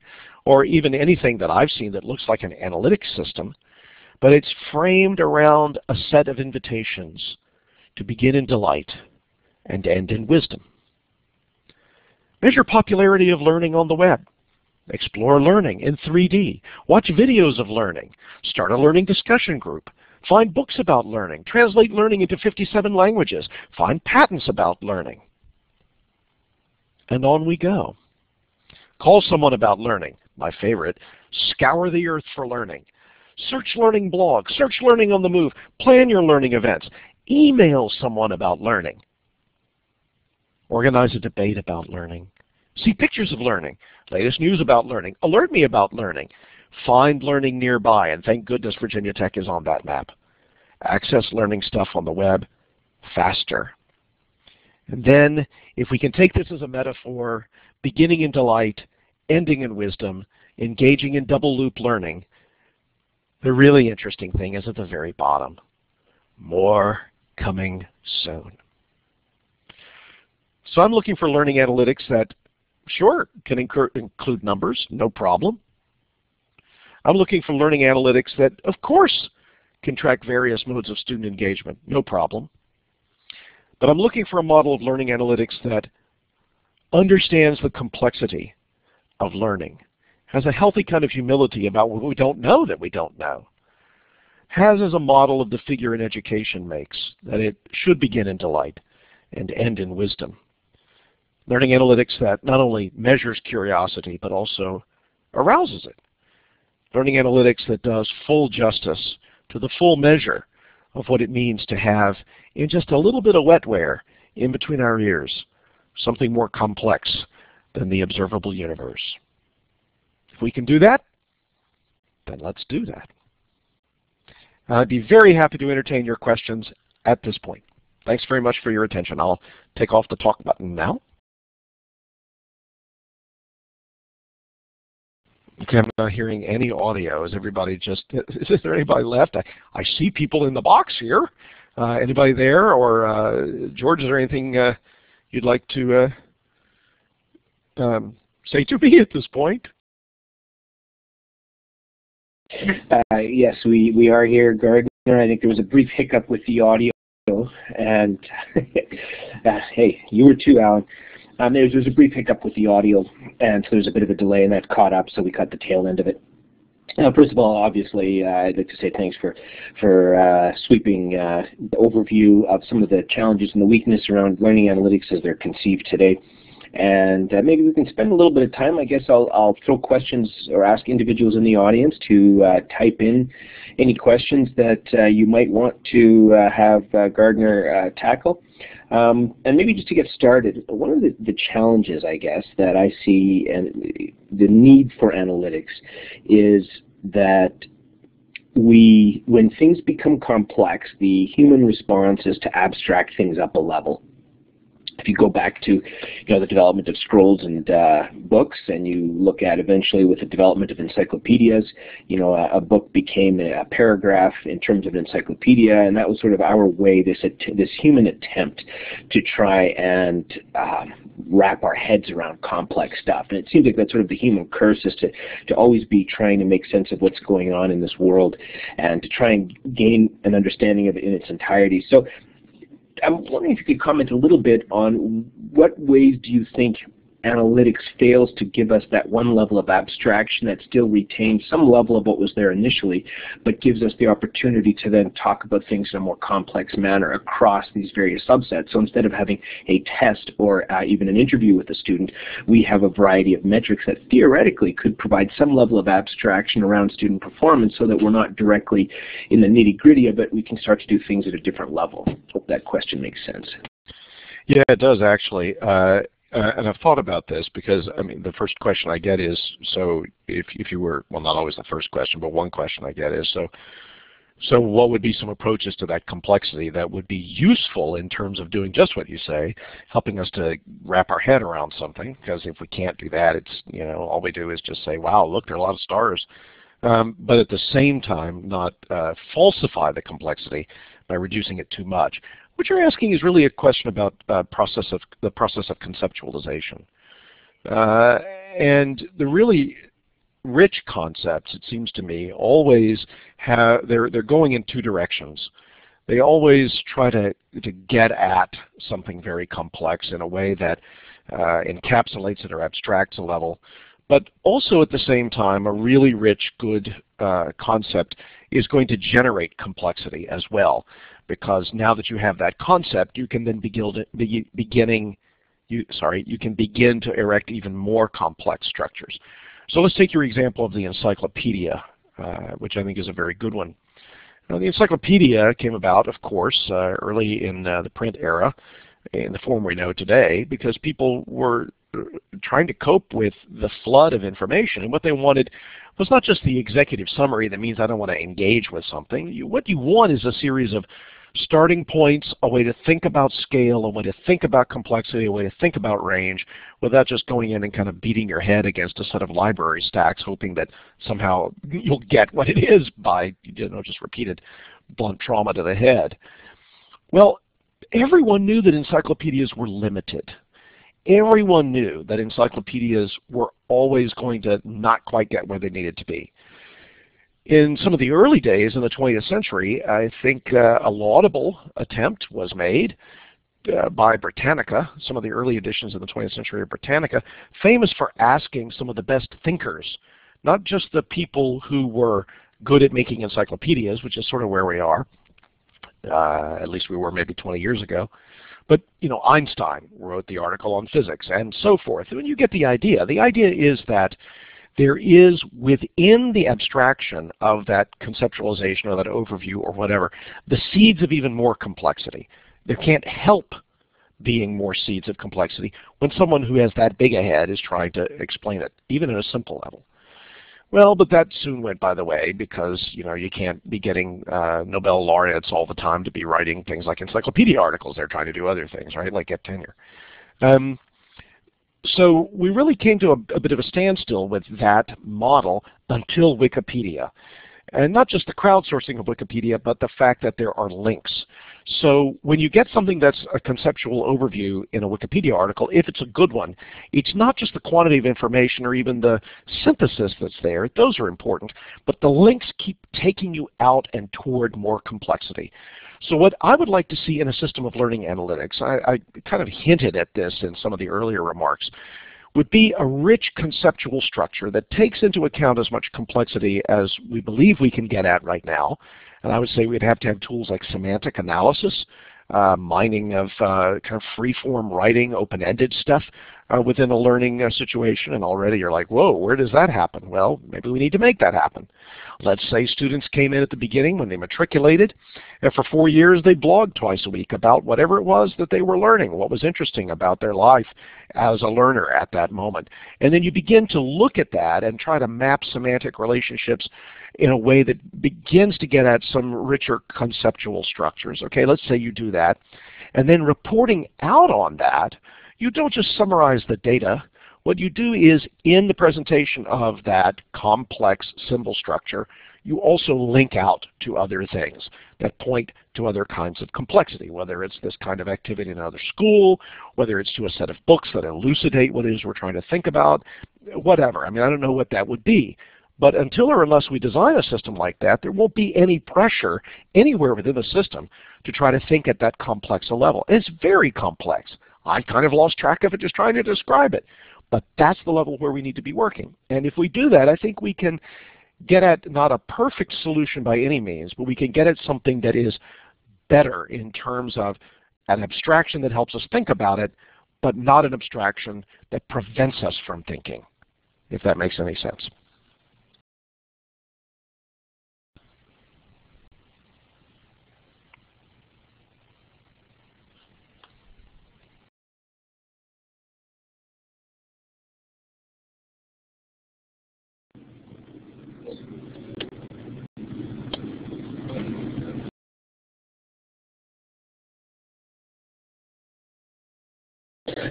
or even anything that I've seen that looks like an analytics system, but it's framed around a set of invitations to begin in delight and end in wisdom. Measure popularity of learning on the web. Explore learning in 3D. Watch videos of learning. Start a learning discussion group. Find books about learning. Translate learning into 57 languages. Find patents about learning. And on we go. Call someone about learning. My favorite. Scour the earth for learning. Search learning blogs. Search learning on the move. Plan your learning events. Email someone about learning. Organize a debate about learning. See pictures of learning. Latest news about learning. Alert me about learning. Find learning nearby, and thank goodness Virginia Tech is on that map. Access learning stuff on the web faster. And then, if we can take this as a metaphor, beginning in delight, ending in wisdom, engaging in double loop learning, the really interesting thing is at the very bottom. More coming soon. So I'm looking for learning analytics that, sure, can include numbers, no problem. I'm looking for learning analytics that, of course, can track various modes of student engagement, no problem. But I'm looking for a model of learning analytics that understands the complexity of learning, has a healthy kind of humility about what we don't know that we don't know, has as a model of the figure in education makes, that it should begin in delight and end in wisdom. Learning analytics that not only measures curiosity, but also arouses it. Learning analytics that does full justice to the full measure of what it means to have, in just a little bit of wetware in between our ears, something more complex than the observable universe. If we can do that, then let's do that. I'd be very happy to entertain your questions at this point. Thanks very much for your attention. I'll take off the talk button now. Okay, I'm not hearing any audio. Is everybody just, is there anybody left? I see people in the box here. Anybody there? Or George, is there anything you'd like to say to me at this point? Yes, we are here, Gardner. I think there was a brief hiccup with the audio, and hey, you were too, Alan. There was a brief hiccup with the audio, and so there's a bit of a delay, and that caught up, so we cut the tail end of it. First of all, obviously, I'd like to say thanks for sweeping overview of some of the challenges and the weakness around learning analytics as they're conceived today. And maybe we can spend a little bit of time. I guess I'll throw questions or ask individuals in the audience to type in any questions that you might want to have Gardner tackle. And maybe just to get started, one of the challenges, I guess, that I see and the need for analytics is that when things become complex, the human response is to abstract things up a level. If you go back to the development of scrolls and books, and you look at eventually with the development of encyclopedias, a book became a paragraph in terms of an encyclopedia, and that was sort of our way, this human attempt to try and wrap our heads around complex stuff. And it seems like that's sort of the human curse, is to always be trying to make sense of what's going on in this world and to try and gain an understanding of it in its entirety. So I'm wondering if you could comment a little bit on what ways do you think analytics fails to give us that one level of abstraction that still retains some level of what was there initially, but gives us the opportunity to then talk about things in a more complex manner across these various subsets. So instead of having a test or even an interview with a student, we have a variety of metrics that theoretically could provide some level of abstraction around student performance so that we're not directly in the nitty-gritty of it. We can start to do things at a different level. Hope that question makes sense. Yeah, it does actually. And I've thought about this because, I mean, the first question I get is, so if you were, well, not always the first question, but one question I get is, so what would be some approaches to that complexity that would be useful in terms of doing just what you say, helping us to wrap our head around something? Because if we can't do that, it's, all we do is just say, wow, look, there are a lot of stars. But at the same time, not falsify the complexity by reducing it too much. What you're asking is really a question about the process of conceptualization. And the really rich concepts, it seems to me, always have, they're going in two directions. They always try to get at something very complex in a way that encapsulates it or abstracts a level. But also at the same time, a really rich, good concept is going to generate complexity as well. Because now that you have that concept, you can then begin to erect even more complex structures. So let's take your example of the encyclopedia, which I think is a very good one. Now, the encyclopedia came about, of course, early in the print era, in the form we know today, because people were trying to cope with the flood of information, and what they wanted was not just the executive summary that means I don't want to engage with something. What you want is a series of starting points, a way to think about scale, a way to think about complexity, a way to think about range, without just going in and kind of beating your head against a set of library stacks, hoping that somehow you'll get what it is by just repeated blunt trauma to the head. Well, everyone knew that encyclopedias were limited. Everyone knew that encyclopedias were always going to not quite get where they needed to be. In some of the early days in the 20th century, I think a laudable attempt was made by Britannica, some of the early editions of the 20th century of Britannica, famous for asking some of the best thinkers, not just the people who were good at making encyclopedias, which is sort of where we are, at least we were maybe 20 years ago, but Einstein wrote the article on physics and so forth. And you get the idea. The idea is that there is within the abstraction of that conceptualization or that overview or whatever, the seeds of even more complexity. There can't help being more seeds of complexity when someone who has that big a head is trying to explain it, even at a simple level. Well, but that soon went by the way because you can't be getting Nobel laureates all the time to be writing things like encyclopedia articles. They're trying to do other things, right, like get tenure. So we really came to a bit of a standstill with that model until Wikipedia. And not just the crowdsourcing of Wikipedia, but the fact that there are links. So when you get something that's a conceptual overview in a Wikipedia article, if it's a good one, it's not just the quantity of information or even the synthesis that's there. Those are important. But the links keep taking you out and toward more complexity. So what I would like to see in a system of learning analytics, I kind of hinted at this in some of the earlier remarks, would be a rich conceptual structure that takes into account as much complexity as we believe we can get at right now. And I would say we'd have to have tools like semantic analysis, mining of kind of free-form writing, open-ended stuff within a learning situation. And already you're like, whoa, where does that happen? Well, maybe we need to make that happen. Let's say students came in at the beginning when they matriculated, and for 4 years they blogged twice a week about whatever it was that they were learning, what was interesting about their life as a learner at that moment. And then you begin to look at that and try to map semantic relationships in a way that begins to get at some richer conceptual structures. Okay, let's say you do that. And then reporting out on that, you don't just summarize the data. What you do is, in the presentation of that complex symbol structure, you also link out to other things that point to other kinds of complexity, whether it's this kind of activity in another school, whether it's to a set of books that elucidate what it is we're trying to think about, whatever. I mean, I don't know what that would be. But until or unless we design a system like that, there won't be any pressure anywhere within the system to try to think at that complex a level. And it's very complex. I kind of lost track of it just trying to describe it. But that's the level where we need to be working. And if we do that, I think we can get at not a perfect solution by any means, but we can get at something that is better in terms of an abstraction that helps us think about it, but not an abstraction that prevents us from thinking, if that makes any sense.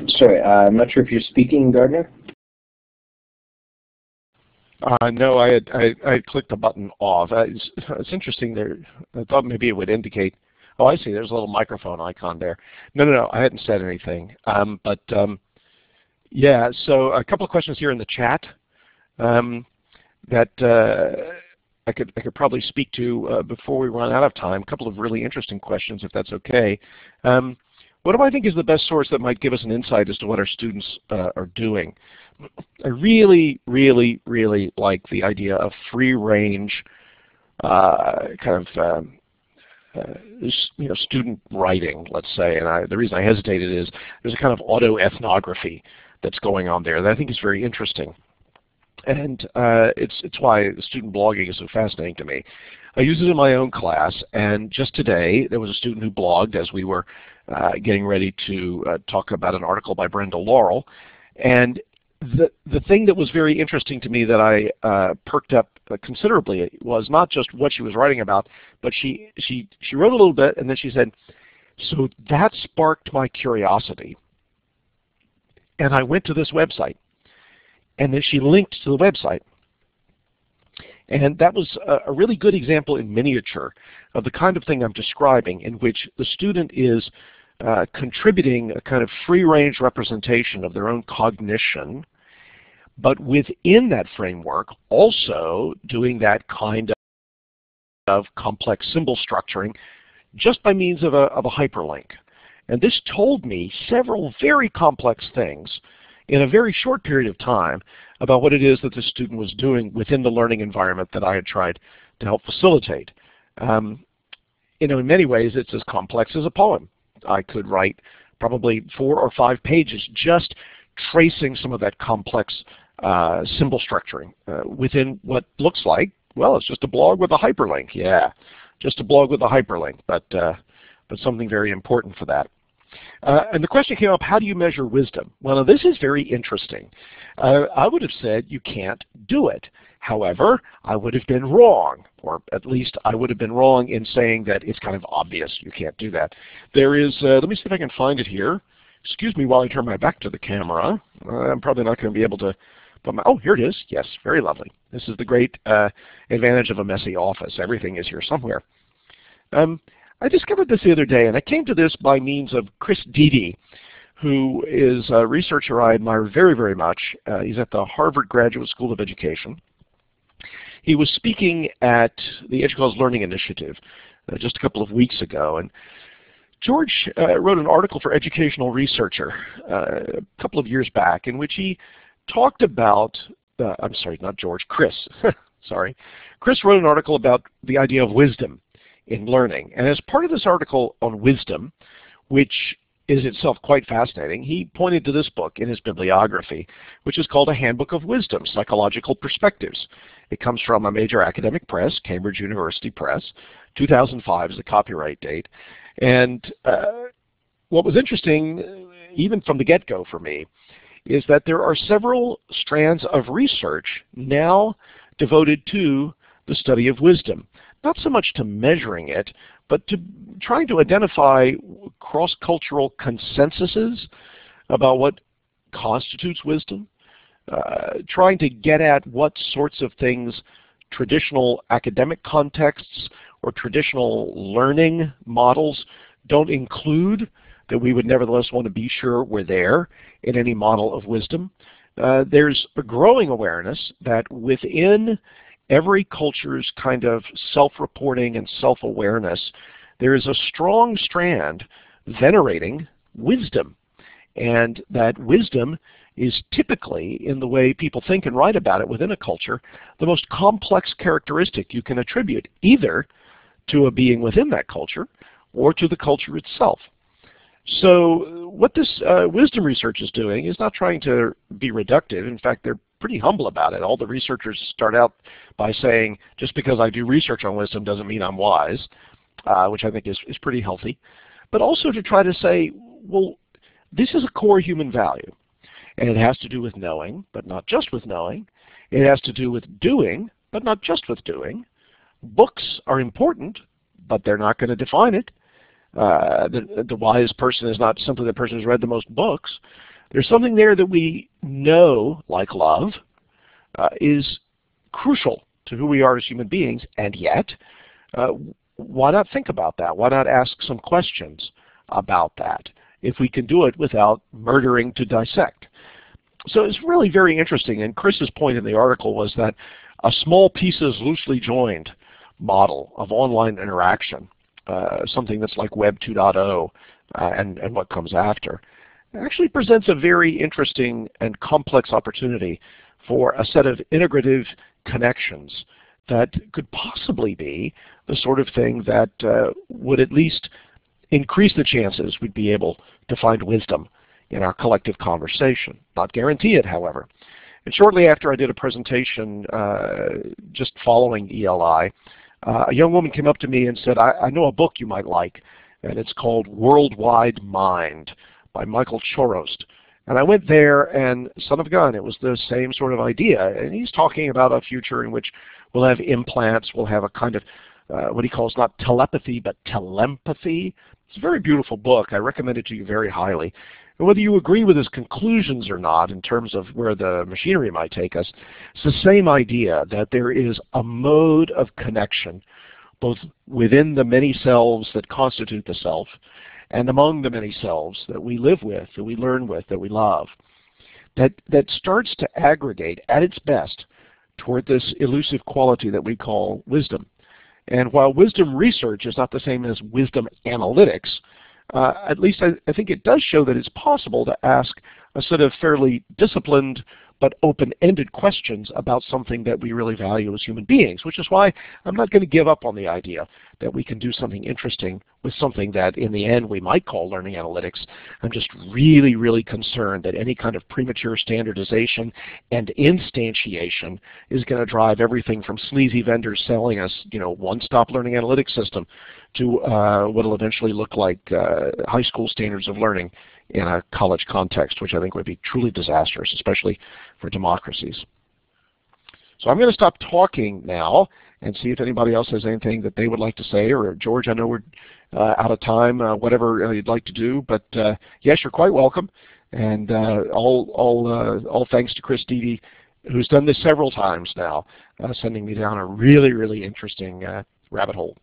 Sorry, I'm not sure if you're speaking, Gardner. No, I had clicked the button off. It's interesting there. I thought maybe it would indicate. Oh, I see. There's a little microphone icon there. No. I hadn't said anything. Yeah. So a couple of questions here in the chat that I could probably speak to before we run out of time. A couple of really interesting questions, if that's okay. What do I think is the best source that might give us an insight as to what our students are doing? I really, really, really like the idea of free-range kind of student writing, let's say. And the reason I hesitated is there's a kind of autoethnography that's going on there that I think is very interesting. And it's why student blogging is so fascinating to me. I use it in my own class, and just today there was a student who blogged as we were getting ready to talk about an article by Brenda Laurel. And the thing that was very interesting to me that I perked up considerably was not just what she was writing about, but she wrote a little bit, and then she said, so that sparked my curiosity. And I went to this website. And then she linked to the website. And that was a really good example in miniature of the kind of thing I'm describing, in which the student is contributing a kind of free-range representation of their own cognition, but within that framework also doing that kind of complex symbol structuring just by means of a hyperlink. And this told me several very complex things in a very short period of time about what it is that the student was doing within the learning environment that I had tried to help facilitate. You know, in many ways it's as complex as a poem. I could write probably 4 or 5 pages just tracing some of that complex symbol structuring within what looks like, well, it's just a blog with a hyperlink. Yeah, just a blog with a hyperlink, but something very important for that. And the question came up, how do you measure wisdom? Well, this is very interesting. I would have said you can't do it. However, I would have been wrong, or at least I would have been wrong in saying that it's kind of obvious you can't do that. There is, let me see if I can find it here. Excuse me while I turn my back to the camera. I'm probably not going to be able to put my, oh, here it is. Yes, very lovely. This is the great advantage of a messy office. Everything is here somewhere. I discovered this the other day, and I came to this by means of Chris Dede, who is a researcher I admire very, very much. He's at the Harvard Graduate School of Education. He was speaking at the EDUCAUSE Learning Initiative just a couple of weeks ago, and George wrote an article for Educational Researcher a couple of years back in which he talked about, I'm sorry, not George, Chris, sorry. Chris wrote an article about the idea of wisdom in learning. And as part of this article on wisdom, which is itself quite fascinating, he pointed to this book in his bibliography, which is called A Handbook of Wisdom, Psychological Perspectives. It comes from a major academic press, Cambridge University Press. 2005 is the copyright date. And what was interesting, even from the get-go for me, is that there are several strands of research now devoted to the study of wisdom. Not so much to measuring it, but to trying to identify cross-cultural consensuses about what constitutes wisdom, trying to get at what sorts of things traditional academic contexts or traditional learning models don't include, that we would nevertheless want to be sure were there in any model of wisdom. There's a growing awareness that within every culture's kind of self-reporting and self-awareness, there is a strong strand venerating wisdom, and that wisdom is typically, in the way people think and write about it within a culture, the most complex characteristic you can attribute either to a being within that culture or to the culture itself. So what this wisdom research is doing is not trying to be reductive. In fact, they're pretty humble about it. All the researchers start out by saying, just because I do research on wisdom doesn't mean I'm wise, which I think is pretty healthy. But also to try to say, well, this is a core human value. And it has to do with knowing, but not just with knowing. It has to do with doing, but not just with doing. Books are important, but they're not going to define it. The wise person is not simply the person who's read the most books. There's something there that we know, like love, is crucial to who we are as human beings, and yet, why not think about that? Why not ask some questions about that, if we can do it without murdering to dissect? So it's really very interesting, and Chris's point in the article was that a small pieces loosely joined model of online interaction, something that's like Web 2.0 and what comes after, actually presents a very interesting and complex opportunity for a set of integrative connections that could possibly be the sort of thing that would at least increase the chances we'd be able to find wisdom in our collective conversation. Not guarantee it, however. And shortly after I did a presentation just following ELI, a young woman came up to me and said, I know a book you might like, and it's called Worldwide Mind by Michael Chorost. And I went there, and son of a gun, it was the same sort of idea. And he's talking about a future in which we'll have implants, we'll have a kind of what he calls not telepathy, but telempathy. It's a very beautiful book. I recommend it to you very highly. And whether you agree with his conclusions or not in terms of where the machinery might take us, it's the same idea that there is a mode of connection both within the many selves that constitute the self and among the many selves that we live with, that we learn with, that we love, that starts to aggregate at its best toward this elusive quality that we call wisdom. And while wisdom research is not the same as wisdom analytics, at least I think it does show that it's possible to ask a set of fairly disciplined but open-ended questions about something that we really value as human beings, which is why I'm not going to give up on the idea that we can do something interesting with something that in the end we might call learning analytics. I'm just really, really concerned that any kind of premature standardization and instantiation is going to drive everything from sleazy vendors selling us, one-stop learning analytics system to what will eventually look like high school standards of learning in a college context, which I think would be truly disastrous, especially for democracies. So I'm going to stop talking now and see if anybody else has anything that they would like to say. Or George, I know we're out of time, whatever you'd like to do, but yes, you're quite welcome. And all thanks to Chris Deedy, who's done this several times now, sending me down a really, really interesting rabbit hole.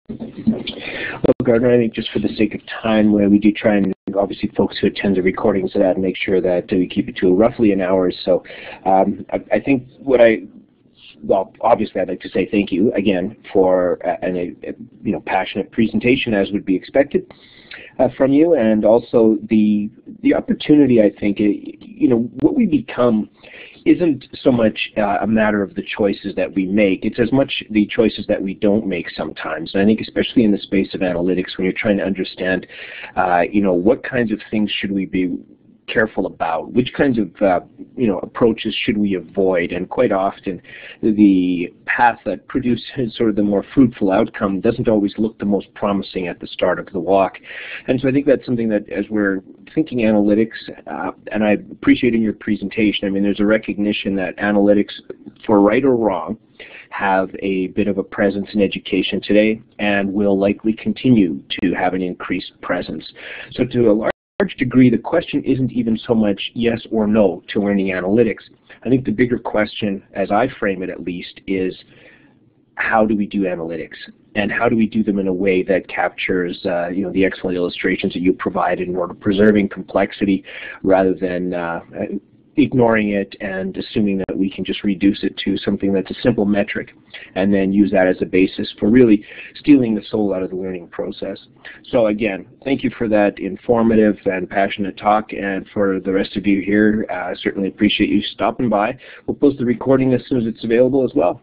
Well, Gardner, I think just for the sake of time, we do try and obviously folks who attend the recordings of that make sure that we keep it to roughly an hour. So I think well, obviously I'd like to say thank you again for a passionate presentation, as would be expected from you, and also the opportunity. I think what we become isn't so much a matter of the choices that we make. It's as much the choices that we don't make sometimes. And I think especially in the space of analytics, when you're trying to understand, what kinds of things should we be careful about, which kinds of approaches should we avoid, and quite often the path that produces sort of the more fruitful outcome doesn't always look the most promising at the start of the walk. And so I think that's something that, as we're thinking analytics, and I appreciate in your presentation, I mean, there's a recognition that analytics, for right or wrong, have a bit of a presence in education today and will likely continue to have an increased presence. So to a large degree, the question isn't even so much yes or no to learning analytics. I think the bigger question, as I frame it at least, is how do we do analytics, and how do we do them in a way that captures the excellent illustrations that you provided in order preserving complexity rather than ignoring it and assuming that we can just reduce it to something that's a simple metric and then use that as a basis for really stealing the soul out of the learning process. So again, thank you for that informative and passionate talk, and for the rest of you here, I certainly appreciate you stopping by. We'll post the recording as soon as it's available as well.